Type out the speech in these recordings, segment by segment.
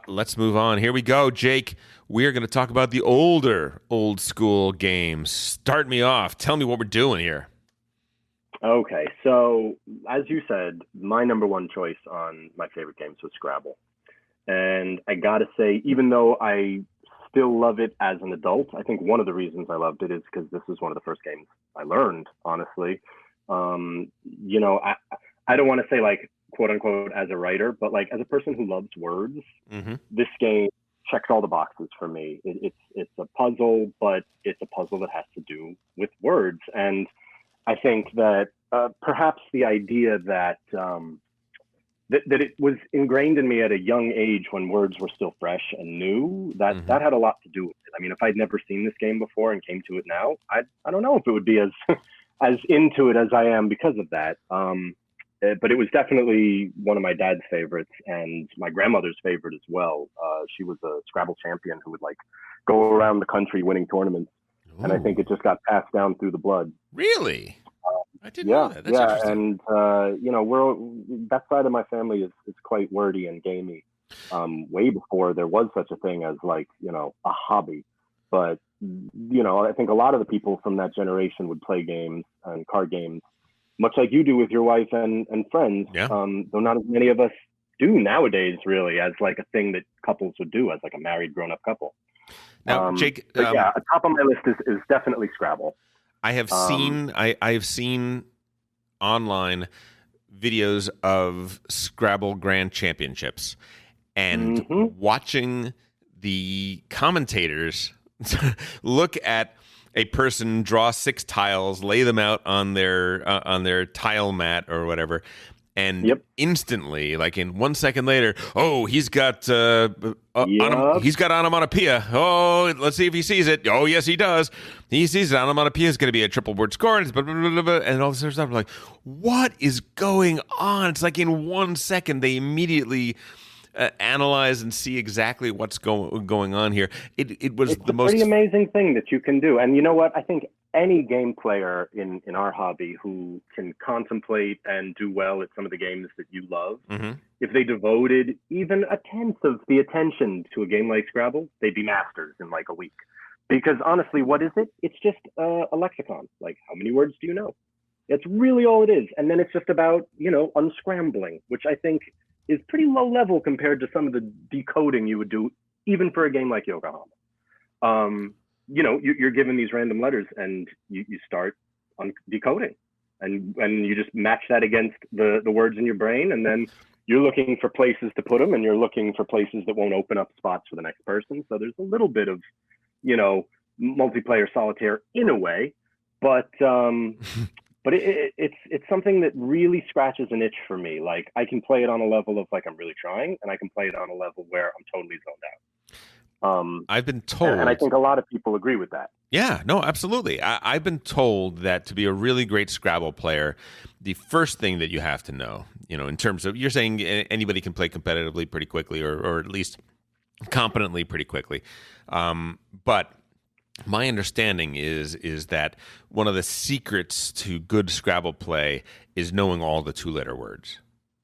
Let's move on. Here we go, Jake. We are going to talk about the old school games. Start me off. Tell me what we're doing here. Okay, so as you said, my number one choice on my favorite games was Scrabble. And I gotta say, even though I still love it as an adult, I think one of the reasons I loved it is because this was one of the first games I learned, honestly. I don't want to say like quote unquote as a writer, but like as a person who loves words, this game checks all the boxes for me. It's a puzzle, but it's a puzzle that has to do with words. And I think that perhaps the idea that that it was ingrained in me at a young age when words were still fresh and new, that had a lot to do with it. I mean, if I'd never seen this game before and came to it now, I don't know if it would be as as into it as I am because of that. But it was definitely one of my dad's favorites and my grandmother's favorite as well. She was a Scrabble champion who would like go around the country winning tournaments. Ooh. And I think it just got passed down through the blood. Really? I didn't know that. That's interesting. And that side of my family is quite wordy and gamey. Way before there was such a thing as like, a hobby. But, I think a lot of the people from that generation would play games and card games, much like you do with your wife and friends, though not as many of us do nowadays, really, as like a thing that couples would do as like a married grown-up couple. Now, Jake, top of my list is definitely Scrabble. I have seen online videos of Scrabble Grand Championships, and watching the commentators look at a person draw 6 tiles, lay them out on their tile mat or whatever, and instantly, like in 1 second later, he's got he's got onomatopoeia. Oh, let's see if he sees it. Oh, yes, he does. He sees it. Onomatopoeia is going to be a triple word score, and blah, blah, blah, blah, and all this other stuff. I'm like, what is going on? It's like in 1 second they immediately analyze and see exactly what's going on here. It was the most pretty amazing thing that you can do. And you know what? I think any game player in our hobby who can contemplate and do well at some of the games that you love, if they devoted even a tenth of the attention to a game like Scrabble, they'd be masters in like a week. Because honestly, what is it? It's just a lexicon. Like, how many words do you know? That's really all it is. And then it's just about, unscrambling, which I think is pretty low level compared to some of the decoding you would do, even for a game like Yokohama. You're given these random letters and you start on decoding, and you just match that against the words in your brain, and then you're looking for places to put them, and you're looking for places that won't open up spots for the next person. So there's a little bit of, multiplayer solitaire in a way, but it's something that really scratches an itch for me. Like, I can play it on a level of like I'm really trying, and I can play it on a level where I'm totally zoned out. I've been told, and I think a lot of people agree with that. Yeah, no, absolutely. I've been told that to be a really great Scrabble player, the first thing that you have to know, in terms of, you're saying anybody can play competitively pretty quickly, or at least competently pretty quickly. But my understanding is that one of the secrets to good Scrabble play is knowing all the 2-letter words.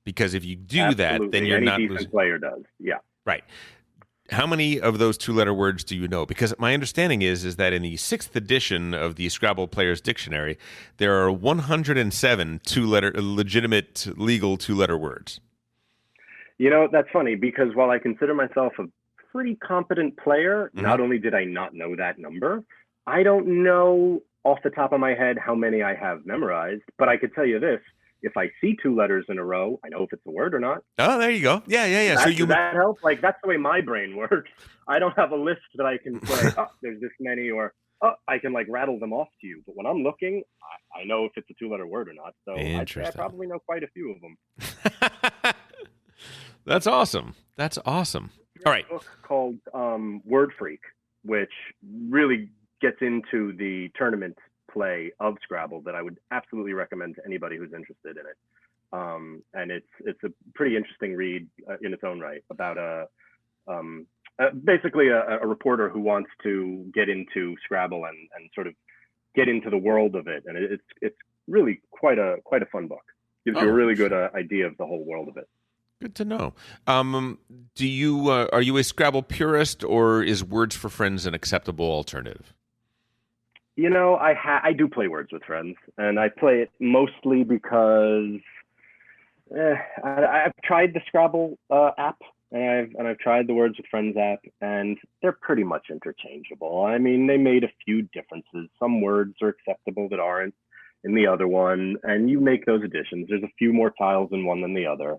Because if you do that, then you're not losing. Any decent player does, yeah. Right. How many of those 2-letter words do you know? Because my understanding is that in the 6th edition of the Scrabble Player's Dictionary, there are 107 legitimate legal 2-letter words. That's funny, because while I consider myself a pretty competent player, not only did I not know that number, I don't know off the top of my head how many I have memorized, but I could tell you this. If I see 2 letters in a row, I know if it's a word or not. Oh, there you go. Yeah. Does that help? Like, that's the way my brain works. I don't have a list that I can say, there's this many, or I can like rattle them off to you. But when I'm looking, I know if it's a 2-letter word or not. So I'd say I probably know quite a few of them. That's awesome. All right. A book called Word Freak, which really gets into the tournament play of Scrabble that I would absolutely recommend to anybody who's interested in it. And it's a pretty interesting read in its own right about basically a reporter who wants to get into Scrabble and sort of get into the world of it. And it's really quite a fun book. Gives you a really good idea of the whole world of it. Good to know. Do you are you a Scrabble purist, or is Words for Friends an acceptable alternative? I do play Words with Friends, and I play it mostly because I've tried the Scrabble app, and I've tried the Words with Friends app, and they're pretty much interchangeable. I mean, they made a few differences. Some words are acceptable that aren't in the other one, and you make those additions. There's a few more tiles in one than the other,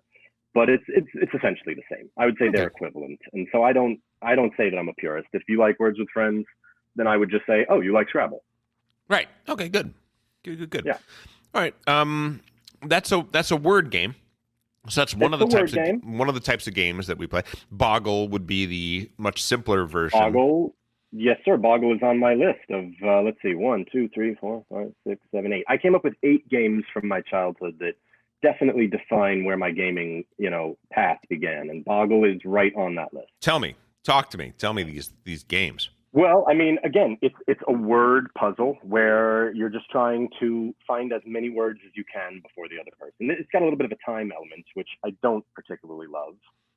but it's essentially the same. I would say they're equivalent, and so I don't say that I'm a purist. If you like Words with Friends, then I would just say, oh, you like Scrabble. Right. Okay. Good. Good. Yeah. All right. That's a word game. So that's one of the types of games that we play. Boggle would be the much simpler version. Boggle, yes, sir. Boggle is on my list of let's see, 1, 2, 3, 4, 5, 6, 7, 8. I came up with 8 games from my childhood that definitely define where my gaming, path began, and Boggle is right on that list. Talk to me. Tell me these games. Well, I mean, again, it's a word puzzle where you're just trying to find as many words as you can before the other person. It's got a little bit of a time element, which I don't particularly love.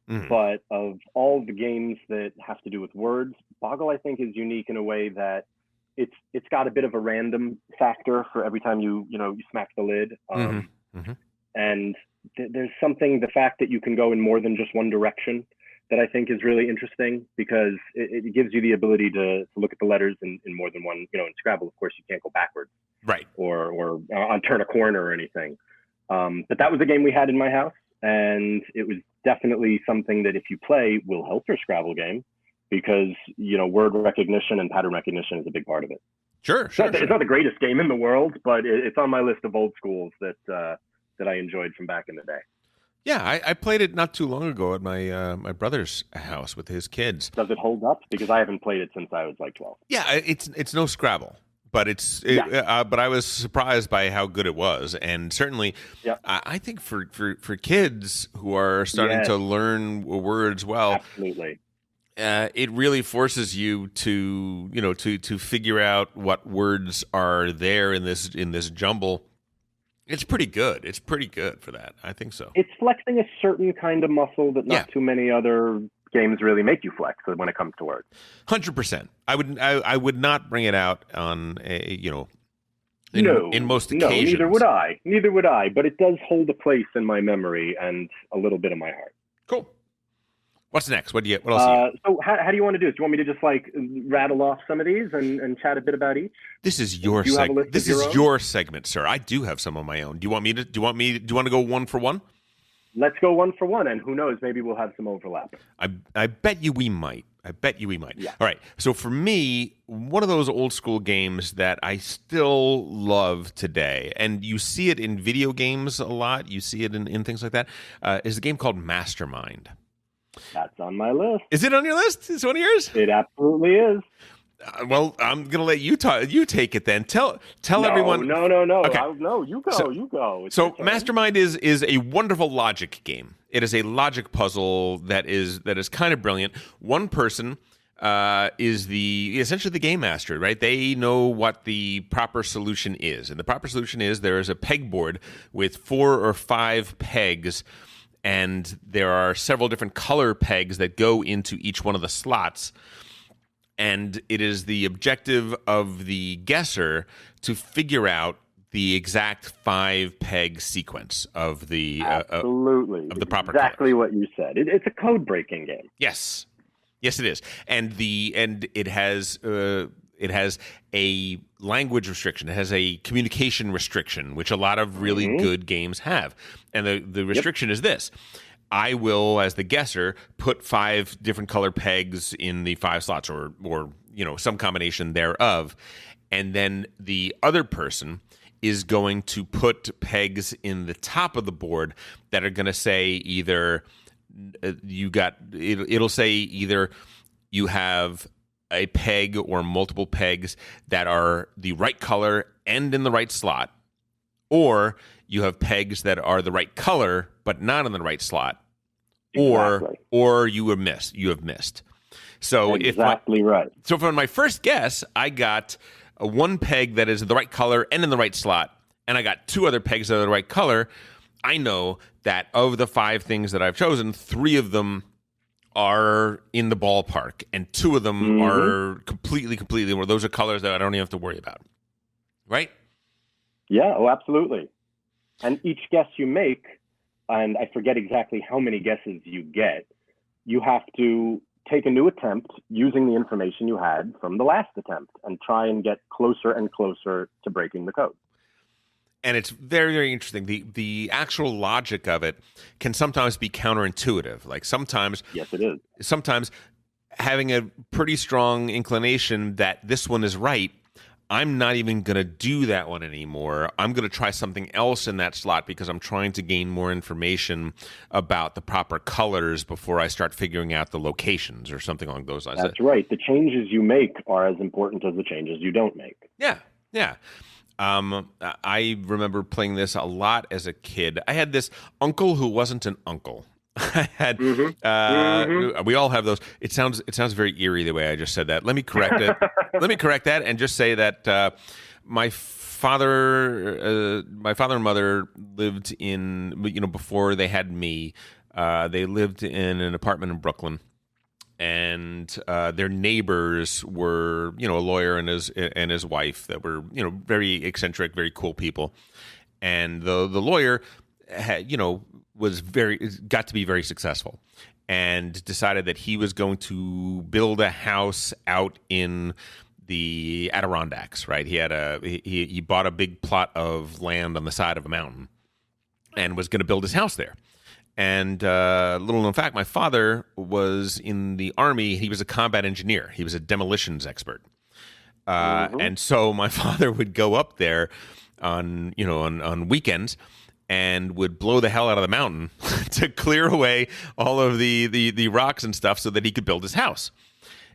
Mm-hmm. But of all the games that have to do with words, Boggle, I think, is unique in a way that it's got a bit of a random factor for every time you smack the lid. And there's something, the fact that you can go in more than just one direction, that I think is really interesting, because it gives you the ability to look at the letters in more than one. In Scrabble, of course, you can't go backwards, right? Or turn a corner or anything. But that was a game we had in my house, and it was definitely something that if you play will help your Scrabble game, because word recognition and pattern recognition is a big part of it. Sure. It's not the greatest game in the world, but it's on my list of old schools that I enjoyed from back in the day. Yeah, I played it not too long ago at my brother's house with his kids. Does it hold up? Because I haven't played it since I was like 12. Yeah, it's no Scrabble, but but I was surprised by how good it was, and certainly, I think for kids who are starting to learn words well, absolutely, it really forces you to figure out what words are there in this jumble. It's pretty good. It's pretty good for that. I think so. It's flexing a certain kind of muscle that not too many other games really make you flex when it comes to words. 100%. I would not bring it out on in most occasions. Neither would I. But it does hold a place in my memory and a little bit of my heart. Cool. What's next? What else? So how do you want to do this? Do you want me to just rattle off some of these and chat a bit about each? This is your segment. This is your segment, sir. I do have some of my own. Do you want to go one for one? Let's go one for one, and who knows, maybe we'll have some overlap. I bet you we might. Yeah. All right. So for me, one of those old school games that I still love today, and you see it in video games a lot, you see it in things like that, is a game called Mastermind. That's on my list. Is it on your list? Is it one of yours? It absolutely is. Well, I'm going to let you take it then. Tell everyone. No. Okay. You go. You go. So Mastermind is a wonderful logic game. It is a logic puzzle that is kind of brilliant. One person is essentially the game master, right? They know what the proper solution is, and the proper solution is there is a pegboard with 4 or 5 pegs. And there are several different color pegs that go into each one of the slots. And it is the objective of the guesser to figure out the exact 5-peg sequence of the absolutely of the proper exactly colors. What you said. It's a code breaking game. Yes, it is, and it has a language restriction. It has a communication restriction, which a lot of really good games have. And the restriction is this. I will, as the guesser, put 5 different color pegs in the 5 slots or some combination thereof. And then the other person is going to put pegs in the top of the board that are going to say either it'll say either you have a peg or multiple pegs that are the right color and in the right slot, or you have pegs that are the right color but not in the right slot, or you have missed. So right. So for my first guess, I got one peg that is the right color and in the right slot, and I got 2 other pegs that are the right color. I know that of the 5 things that I've chosen, 3 of them are in the ballpark, and 2 of them are completely, where those are colors that I don't even have to worry about. Right? Yeah, oh, absolutely. And each guess you make, and I forget exactly how many guesses you get, you have to take a new attempt using the information you had from the last attempt and try and get closer and closer to breaking the code. And it's very, very interesting. The actual logic of it can sometimes be counterintuitive. Like sometimes, yes, it is. Sometimes having a pretty strong inclination that this one is right, I'm not even going to do that one anymore. I'm going to try something else in that slot because I'm trying to gain more information about the proper colors before I start figuring out the locations or something along those lines. That's right. The changes you make are as important as the changes you don't make. Yeah, yeah. I remember playing this a lot as a kid. I had this uncle who wasn't an uncle. I had we all have those. It sounds very eerie the way I just said that. Let me correct it. Let me correct that and just say that my father and mother lived in, before they had me. They lived in an apartment in Brooklyn. And their neighbors were, a lawyer and his wife that were, very eccentric, very cool people. And the lawyer had, got to be very successful, and decided that he was going to build a house out in the Adirondacks. Right? He bought a big plot of land on the side of a mountain, and was going to build his house there. And little known fact, my father was in the Army. He was a combat engineer. He was a demolitions expert. And so my father would go up there on weekends and would blow the hell out of the mountain to clear away all of the rocks and stuff so that he could build his house.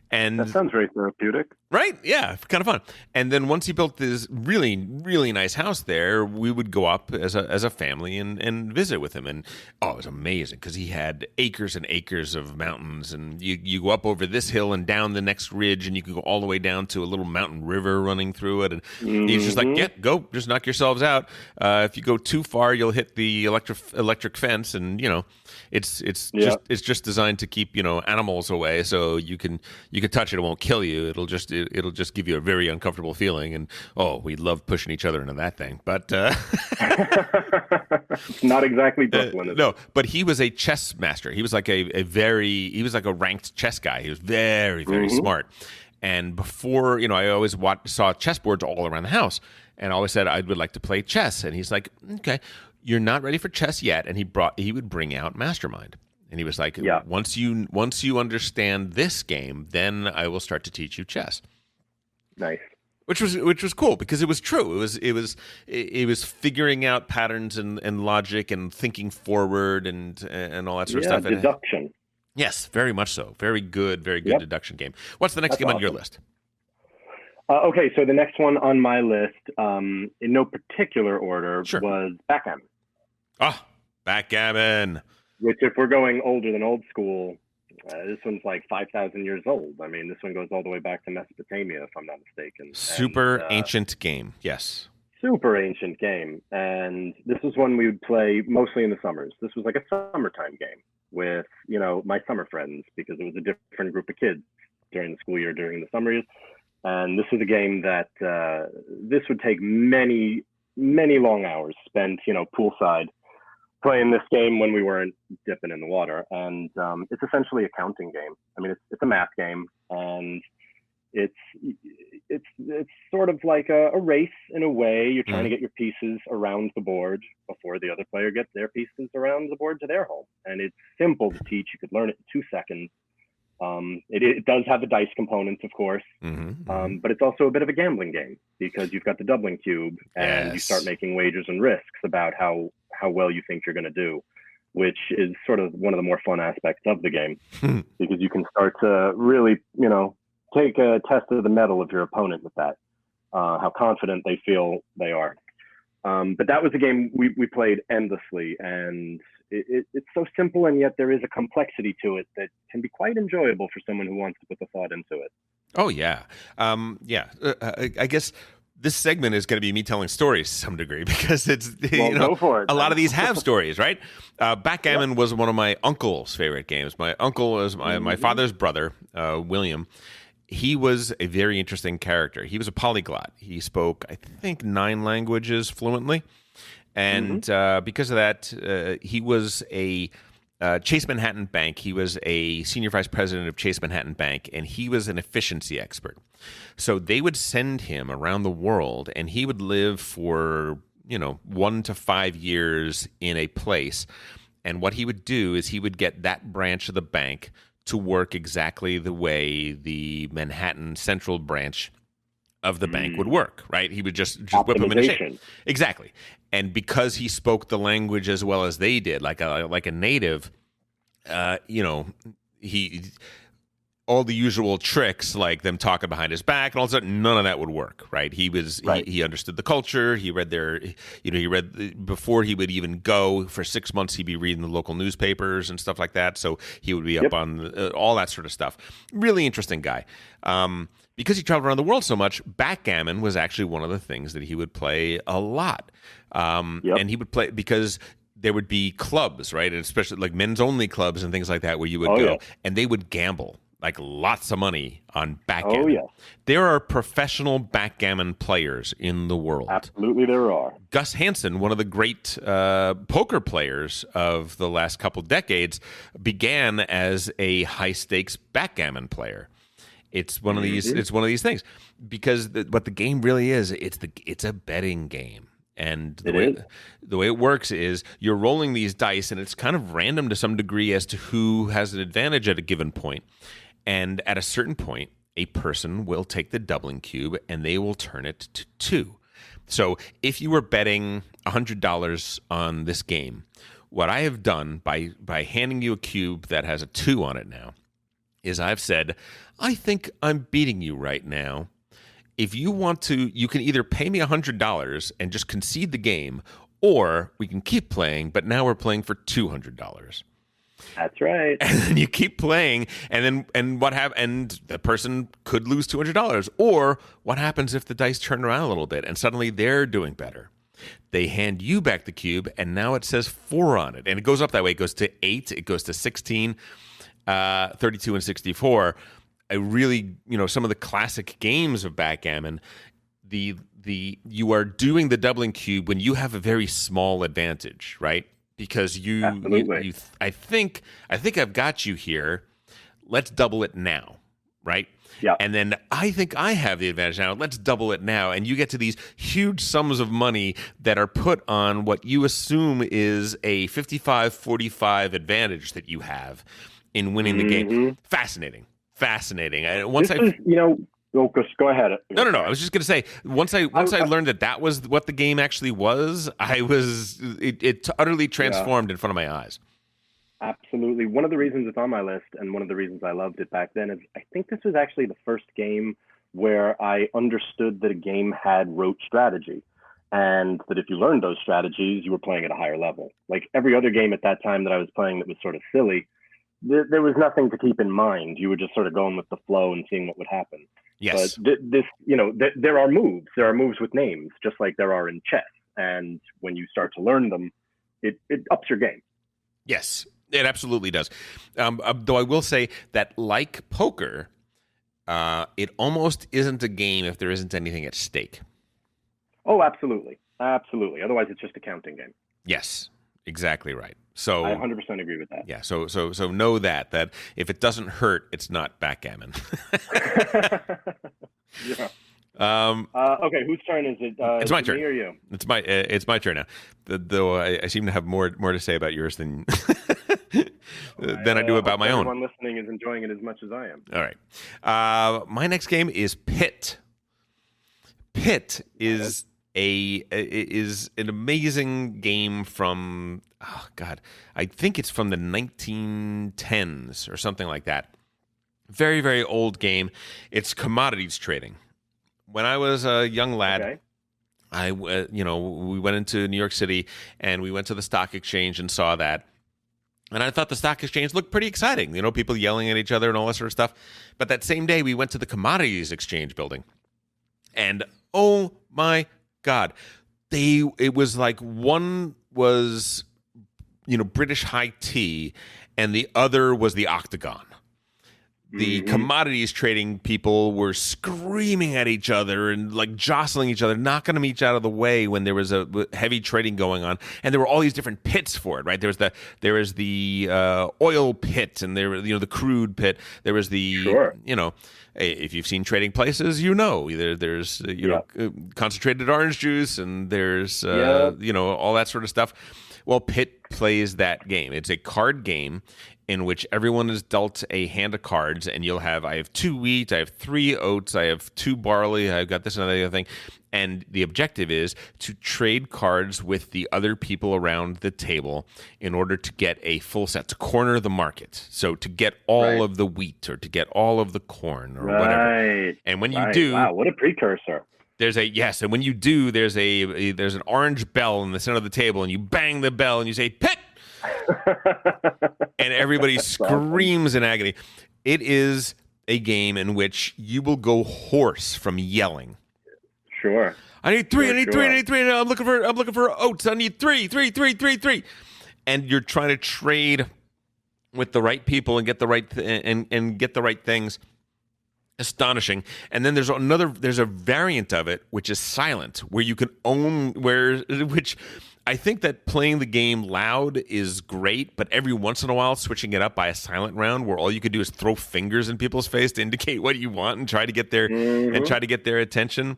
And that sounds very therapeutic. Right? Yeah, kind of fun. And then once he built this really, really nice house there, we would go up as a family and visit with him. And it was amazing because he had acres and acres of mountains. And you go up over this hill and down the next ridge, and you can go all the way down to a little mountain river running through it. And he's just like, yeah, go, just knock yourselves out. If you go too far, you'll hit the electric fence. And it's just designed to keep animals away, so you can touch it, it won't kill you. It'll just give you a very uncomfortable feeling. And we love pushing each other into that thing. But it's not exactly Brooklyn. No, but he was a chess master. He was like a ranked chess guy. He was very, very smart. And before, I always saw chessboards all around the house, and I always said I would like to play chess. And he's like, okay, you're not ready for chess yet. And he would bring out Mastermind. And he was like, once you understand this game, then I will start to teach you chess. Nice. Which was cool because it was true. It was figuring out patterns and logic and thinking forward and all that sort of stuff. Deduction. Yes, very much so. Very good deduction game. What's the next game on your list? Okay, so the next one on my list, in no particular order, was Backgammon. Backgammon. Which, if we're going older than old school, this one's like 5,000 years old. I mean, this one goes all the way back to Mesopotamia, if I'm not mistaken. Super ancient game, yes. Super ancient game. And this was one we would play mostly in the summers. This was like a summertime game with, my summer friends, because it was a different group of kids during the school year, during the summer years. And this was a game that this would take many, many long hours spent, poolside, playing this game when we weren't dipping in the water. And it's essentially a counting game. I mean, it's a math game, and it's sort of like a race in a way. You're trying to get your pieces around the board before the other player gets their pieces around the board to their home. And it's simple to teach. You could learn it in 2 seconds. It does have the dice components, of course, but it's also a bit of a gambling game because you've got the doubling cube, and you start making wagers and risks about how well you think you're going to do, which is sort of one of the more fun aspects of the game because you can start to really, take a test of the mettle of your opponent with that, how confident they feel they are. But that was a game we played endlessly, and it's so simple, and yet there is a complexity to it that can be quite enjoyable for someone who wants to put the thought into it. Oh, yeah. I guess this segment is going to be me telling stories to some degree because it's go for it, a lot of these have stories, right? Backgammon was one of my uncle's favorite games. My uncle was my father's brother, William. He was a very interesting character. He was a polyglot. He spoke, I think, 9 languages fluently. And because of that, he was a Chase Manhattan Bank. He was a senior vice president of Chase Manhattan Bank, and he was an efficiency expert. So they would send him around the world, and he would live for 1 to 5 years in a place. And what he would do is he would get that branch of the bank to work exactly the way the Manhattan Central branch of the bank would work, right? He would just whip them into shape. Exactly. And because he spoke the language as well as they did, like a native, he all the usual tricks, like them talking behind his back and all that, none of that would work, right? He understood the culture. He read before he would even go for 6 months. He'd be reading the local newspapers and stuff like that. So he would be up on all that sort of stuff. Really interesting guy. Because he traveled around the world so much, backgammon was actually one of the things that he would play a lot. And he would play because there would be clubs, right? And especially like men's only clubs and things like that where you would go and they would gamble like lots of money on backgammon. Oh, yes. There are professional backgammon players in the world. Absolutely there are. Gus Hansen, one of the great poker players of the last couple decades, began as a high-stakes backgammon player. It's one of these. It's one of these things because what the game really is, it's a betting game, and the way it works is you're rolling these dice, and it's kind of random to some degree as to who has an advantage at a given point. And at a certain point, a person will take the doubling cube and they will turn it to 2. So if you were betting $100 on this game, what I have done by handing you a cube that has a 2 on it now is I've said, I think I'm beating you right now. If you want to, you can either pay me $100 and just concede the game, or we can keep playing, but now we're playing for $200. That's right. And then you keep playing, and the person could lose $200. Or what happens if the dice turn around a little bit and suddenly they're doing better? They hand you back the cube, and now it says 4 on it, and it goes up that way. It goes to 8, it goes to 16, 32, and 64. I really, some of the classic games of backgammon, you are doing the doubling cube when you have a very small advantage, right? Because I think I've got you here. Let's double it now, right? Yeah. And then I think I have the advantage now. Let's double it now. And you get to these huge sums of money that are put on what you assume is a 55-45 advantage that you have in winning the game. Fascinating. Go ahead. No. I was just going to say, once I learned that was what the game actually was, it utterly transformed in front of my eyes. Absolutely. One of the reasons it's on my list, and one of the reasons I loved it back then, is I think this was actually the first game where I understood that a game had rote strategy, and that if you learned those strategies, you were playing at a higher level. Like every other game at that time that I was playing that was sort of silly, there was nothing to keep in mind. You were just sort of going with the flow and seeing what would happen. Yes. But there are moves. There are moves with names, just like there are in chess. And when you start to learn them, it ups your game. Yes, it absolutely does. Though I will say that, like poker, it almost isn't a game if there isn't anything at stake. Oh, absolutely. Absolutely. Otherwise, it's just a counting game. Yes, exactly right. So I 100% agree with that. Yeah. So know that if it doesn't hurt, it's not backgammon. Yeah. Okay, whose turn is it? It's my turn. Me or you? It's my turn now. Though I seem to have more to say about yours than I do about my own. Everyone listening is enjoying it as much as I am. All right. My next game is Pit. Pit is an amazing game from, I think it's from the 1910s or something like that. Very, very old game. It's commodities trading. When I was a young lad, we went into New York City and we went to the stock exchange and saw that. And I thought the stock exchange looked pretty exciting. People yelling at each other and all that sort of stuff. But that same day, we went to the commodities exchange building. And Oh my God. It was like one was, British high tea, and the other was the octagon. The commodities trading people were screaming at each other and like jostling each other, knocking them each out of the way when there was a heavy trading going on. And there were all these different pits for it, right? There was the oil pit, and there the crude pit. There was the if you've seen Trading Places, there's concentrated orange juice, and there's all that sort of stuff. Well, Pitt plays that game. It's a card game in which everyone is dealt a hand of cards, and I have 2 wheat, I have 3 oats, I have 2 barley, I've got this and that other thing. And the objective is to trade cards with the other people around the table in order to get a full set, to corner the market. So to get all of the wheat, or to get all of the corn, or whatever. And when you do... Wow, what a precursor. And when you do, there's an orange bell in the center of the table, and you bang the bell and you say, "Pit!" and everybody screams in agony. It is a game in which you will go hoarse from yelling. Sure. I need 3. I need 3. I need 3. I'm looking for oats. I need 3. And you're trying to trade with the right people and get the right and get the right things. Astonishing. And then there's a variant of it which is silent, where you can which I think that playing the game loud is great, but every once in a while switching it up by a silent round where all you could do is throw fingers in people's face to indicate what you want and try to get their attention.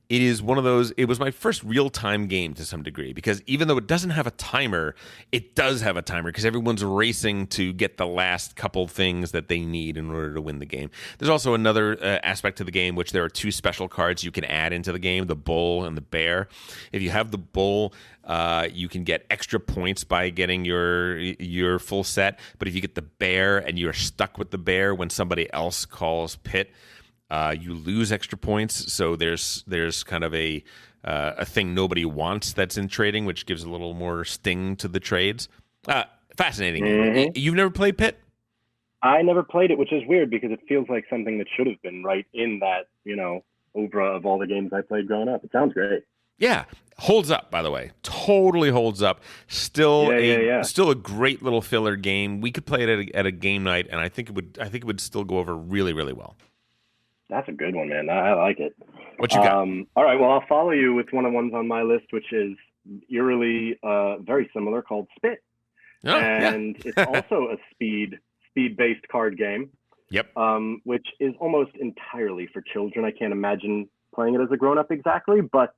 It is one of those. It was my first real-time game to some degree, because even though it doesn't have a timer, it does have a timer because everyone's racing to get the last couple things that they need in order to win the game. There's also another aspect to the game, which there are 2 special cards you can add into the game, the bull and the bear. If you have the bull, you can get extra points by getting your full set. But if you get the bear and you're stuck with the bear when somebody else calls pit, you lose extra points. So there's kind of a thing nobody wants that's in trading, which gives a little more sting to the trades. Fascinating. Mm-hmm. You've never played Pit? I never played it, which is weird because it feels like something that should have been right in that, oeuvre of all the games I played growing up. It sounds great. Yeah. Holds up, by the way. Totally holds up. Still a great little filler game. We could play it at a game night, and I think it would still go over really, really well. That's a good one, man. I like it. What you got? All right. Well, I'll follow you with one of the ones on my list, which is eerily very similar, called Spit. Oh, and it's also a speed-based card game. Yep. Which is almost entirely for children. I can't imagine playing it as a grown-up exactly, but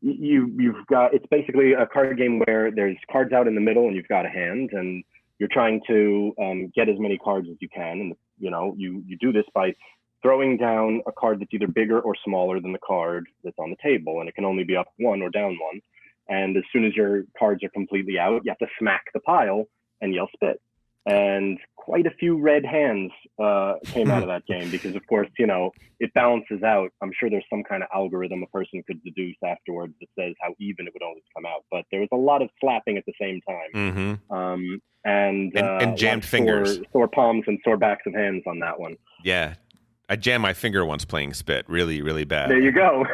it's basically a card game where there's cards out in the middle and you've got a hand, and you're trying to get as many cards as you can. And you do this by throwing down a card that's either bigger or smaller than the card that's on the table, and it can only be up 1 or down 1. And as soon as your cards are completely out, you have to smack the pile and yell spit. And quite a few red hands came out of that game because, of course, it balances out. I'm sure there's some kind of algorithm a person could deduce afterwards that says how even it would always come out. But there was a lot of slapping at the same time. Mm-hmm. And jammed fingers. Sore palms and sore backs of hands on that one. Yeah. I jammed my finger once playing Spit, really, really bad. There you go.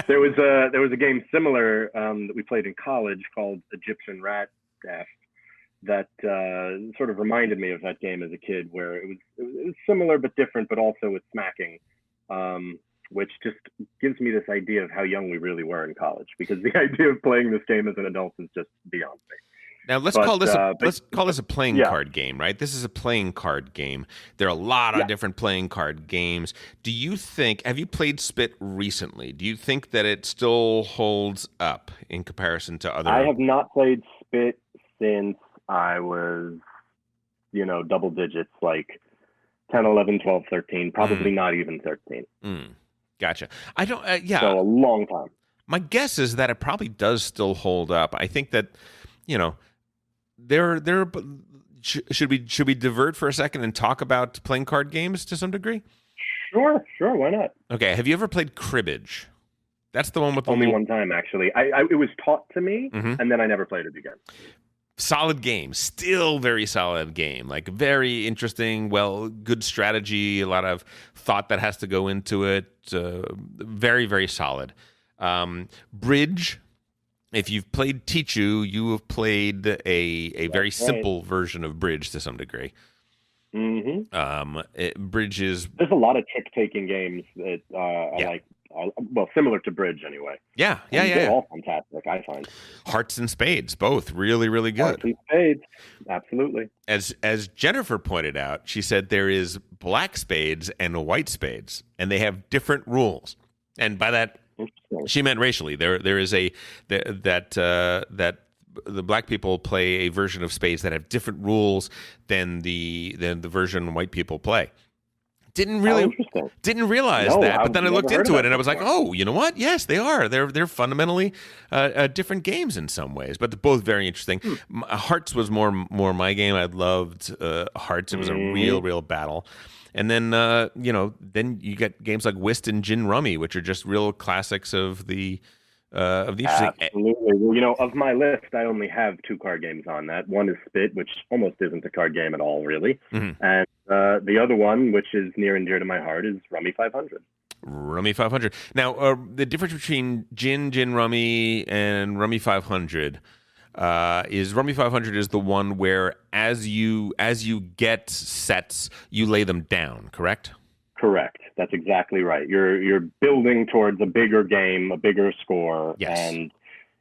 There was a game similar that we played in college called Egyptian Rat Dash that sort of reminded me of that game as a kid, where it was similar but different, but also with smacking, which just gives me this idea of how young we really were in college, because the idea of playing this game as an adult is just beyond me. Now let's call this a playing card game, right? This is a playing card game. There are a lot of different playing card games. Have you played Spit recently? Do you think that it still holds up in comparison to other? I have not played Spit since I was, double digits, like 10, 11, 12, 13, probably not even 13. Gotcha. I don't, So a long time. My guess is that it probably does still hold up. I think that, should we divert for a second and talk about playing card games to some degree? Sure, why not? Okay, have you ever played Cribbage? That's the one with only one time, actually. It was taught to me, and then I never played it again. solid game, still very solid game, like very interesting, good strategy, a lot of thought that has to go into it, very, very solid. Bridge, if you've played Tichu, you have played a very simple version of Bridge to some degree. Bridge is... There's a lot of trick-taking games that I like. Well, similar to Bridge anyway. Yeah. They're all fantastic, I find. Hearts and Spades, both really, really good. Hearts and Spades, absolutely. As Jennifer pointed out, she said there is black spades and white spades, and they have different rules. And by that, she meant racially. There is that the black people play a version of spades that have different rules than the version white people play. Didn't realize that, but then I looked into it and I was like, oh, you know what? Yes, they are. They're fundamentally different games in some ways, but they're both very interesting. Hearts was more my game. I loved Hearts. It was a real battle. And then then you get games like Whist and Gin Rummy, which are just real classics of the interesting. Absolutely. Well, of my list, I only have 2 card games on that. One is Spit, which almost isn't a card game at all, really. And the other one, which is near and dear to my heart, is Rummy 500. Rummy 500. Now, the difference between Gin Rummy and Rummy 500 is Rummy 500 is the one where as you get sets, you lay them down, correct? Correct. That's exactly right. You're building towards a bigger game, a bigger score, and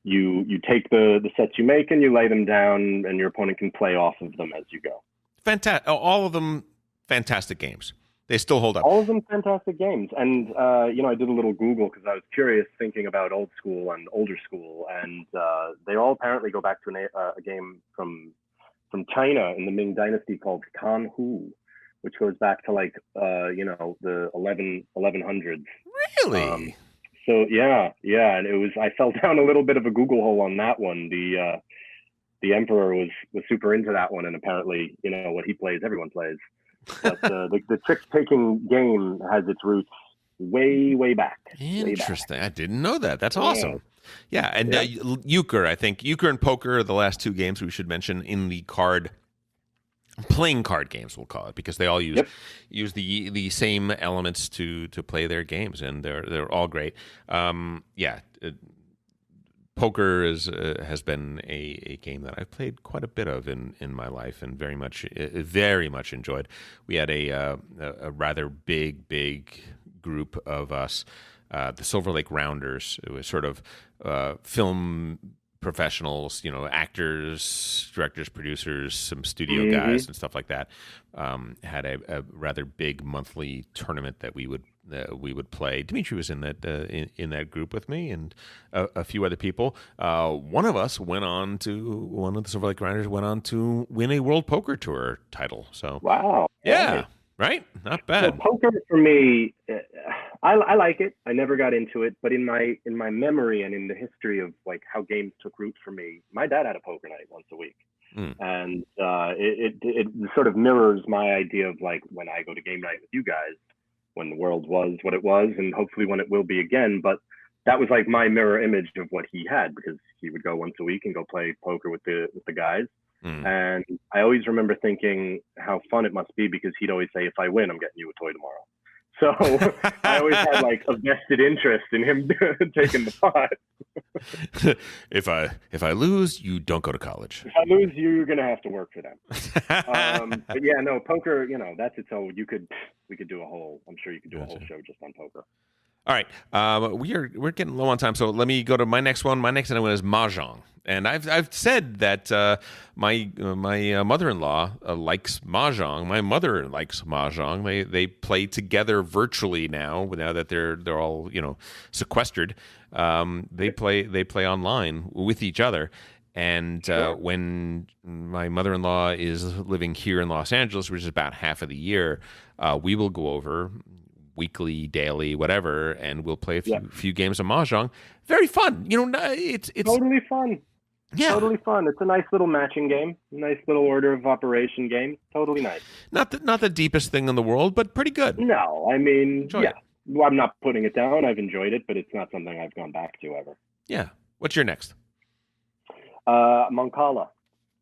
you take the sets you make and you lay them down, and your opponent can play off of them as you go. Fantastic! All of them, fantastic games. They still hold up. All of them fantastic games. And I did a little Google because I was curious, thinking about old school and older school, and they all apparently go back to a game from China in the Ming Dynasty called Kan Hu, which goes back to the 1100s. Really? So and I fell down a little bit of a Google hole on that one. The Emperor was super into that one, and apparently, what he plays, everyone plays. But the trick-taking game has its roots way back. Interesting. I didn't know that. That's awesome. Yeah, and Euchre, I think. Euchre and Poker are the last 2 games we should mention in the playing card games, we'll call it, because they all use the same elements to play their games, and they're all great. Poker has been a game that I've played quite a bit of in my life, and very much enjoyed. We had a rather big group of us, the Silver Lake Rounders. It was sort of film professionals, actors, directors, producers, some studio guys and stuff like that. Had a rather big monthly tournament that we would play. Dimitri was in that group with me, and a few other people. One of the Silver Lake Grinders went on to win a World Poker Tour title. So wow, yeah, right, not bad. So poker for me, I like it. I never got into it, but in my memory and in the history of how games took root for me, my dad had a poker night once a week. And it sort of mirrors my idea of when I go to game night with you guys, when the world was what it was, and hopefully when it will be again. But that was my mirror image of what he had, because he would go once a week and go play poker with the guys. And I always remember thinking how fun it must be, because he'd always say, if I win, I'm getting you a toy tomorrow. So I always had a vested interest in him taking the pot. If I lose, you don't go to college. If I lose, you're gonna have to work for them. But yeah, no, poker. That's its own. We could do a whole. I'm sure you could do a whole show just on poker. All right, we're getting low on time, so let me go to my next one. My next one is Mahjong, and I've said that my mother-in-law likes Mahjong. My mother likes Mahjong. They play together virtually now that they're all sequestered. They play online with each other. And when my mother-in-law is living here in Los Angeles, which is about half of the year, we will go over weekly, daily, whatever, and we'll play a few games of Mahjong. Very fun. It's totally fun. Yeah. Totally fun. It's a nice little matching game, nice little order of operation game. Totally nice. Not the deepest thing in the world, but pretty good. No, I mean, Well, I'm not putting it down. I've enjoyed it, but it's not something I've gone back to ever. Yeah. What's your next? Mancala.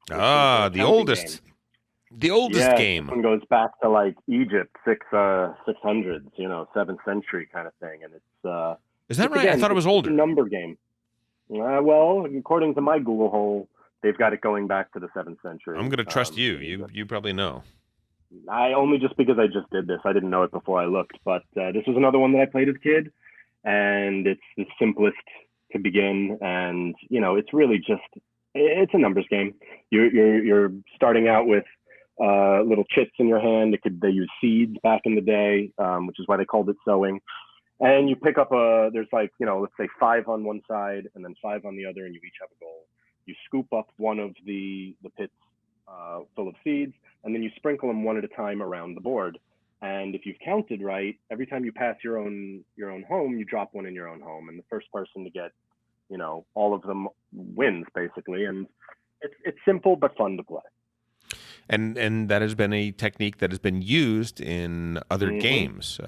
The oldest. Game. The oldest game. This one goes back to like Egypt, 600s, 7th century kind of thing. And is that right? I thought it was older. It's a number game. Well, according to my Google hole, they've got it going back to the 7th century. I'm going to trust you. You probably know. I only just because I just did this. I didn't know it before I looked. But this was another one that I played as a kid. And it's the simplest to begin. And, it's really just, it's a numbers game. You're starting out with little chits in your hand. They use seeds back in the day, which is why they called it sowing. And you pick up there's like, let's say 5 on one side and then 5 on the other, and you each have a goal. You scoop up one of the pits full of seeds, and then you sprinkle them one at a time around the board. And if you've counted right, every time you pass your own home, you drop one in your own home. And the first person to get, all of them wins, basically. And it's simple but fun to play. And that has been a technique that has been used in other games.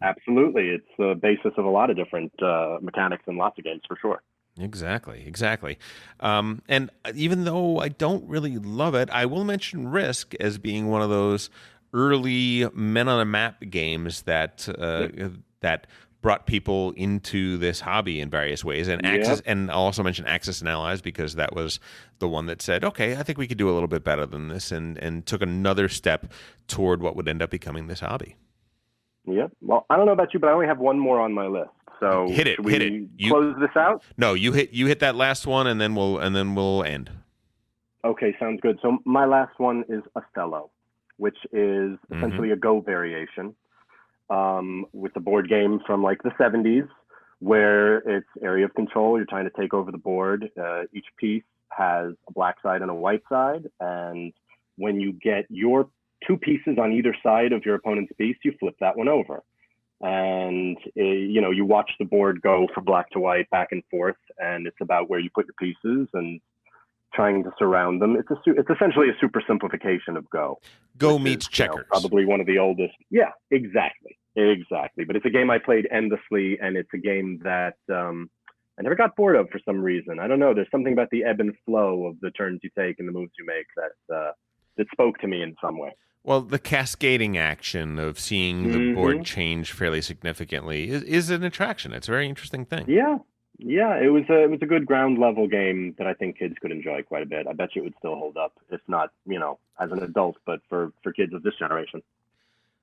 Absolutely. It's the basis of a lot of different mechanics in lots of games, for sure. Exactly. And even though I don't really love it, I will mention Risk as being one of those early men on a map games that brought people into this hobby in various ways. And Axis, and I'll also mention Axis and Allies, because that was the one that said, okay, I think we could do a little bit better than this, and took another step toward what would end up becoming this hobby. Yep. Well, I don't know about you, but I only have one more on my list. So hit it. Close this out? No, you hit that last one, and then we'll end. Okay, sounds good. So my last one is Othello, which is essentially a Go variation. With the board game from like the 70s, where it's area of control. You're trying to take over the board. Each piece has a black side and a white side. And when you get your 2 pieces on either side of your opponent's piece, you flip that one over. And, you watch the board go from black to white, back and forth. And it's about where you put your pieces and trying to surround them. It's essentially a super simplification of Go. Go meets checkers. Probably one of the oldest. Yeah, exactly. But it's a game I played endlessly, and it's a game that I never got bored of for some reason. I don't know. There's something about the ebb and flow of the turns you take and the moves you make that spoke to me in some way. Well, the cascading action of seeing the board change fairly significantly is an attraction. It's a very interesting thing. Yeah, it was a good ground level game that I think kids could enjoy quite a bit. I bet you it would still hold up, if not, as an adult, but for kids of this generation.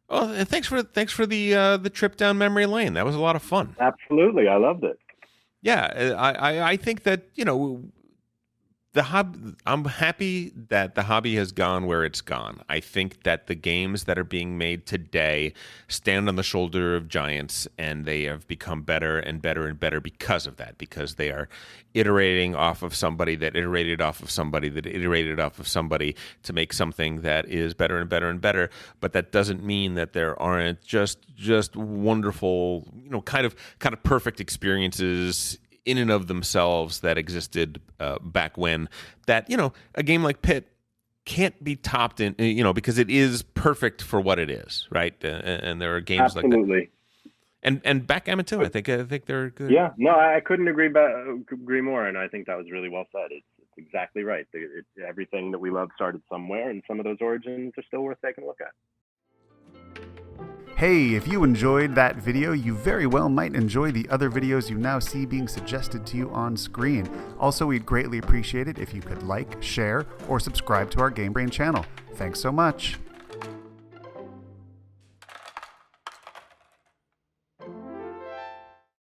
Oh, and thanks for the trip down memory lane. That was a lot of fun. Absolutely, I loved it. Yeah, I think that I'm happy that the hobby has gone where it's gone. I think that the games that are being made today stand on the shoulder of giants, and they have become better and better and better because of that, because they are iterating off of somebody that iterated off of somebody that iterated off of somebody to make something that is better and better and better. But that doesn't mean that there aren't just wonderful, kind of perfect experiences in and of themselves that existed back when, that a game like Pit can't be topped in, because it is perfect for what it is, right? And there are games like that. And Backgammon too. I think they're good. Yeah, no, I couldn't agree more, and I think that was really well said. It's exactly right. Everything that we love started somewhere, and some of those origins are still worth taking a look at. Hey, if you enjoyed that video, you very well might enjoy the other videos you now see being suggested to you on screen. Also, we'd greatly appreciate it if you could like, share, or subscribe to our Game Brain channel. Thanks so much.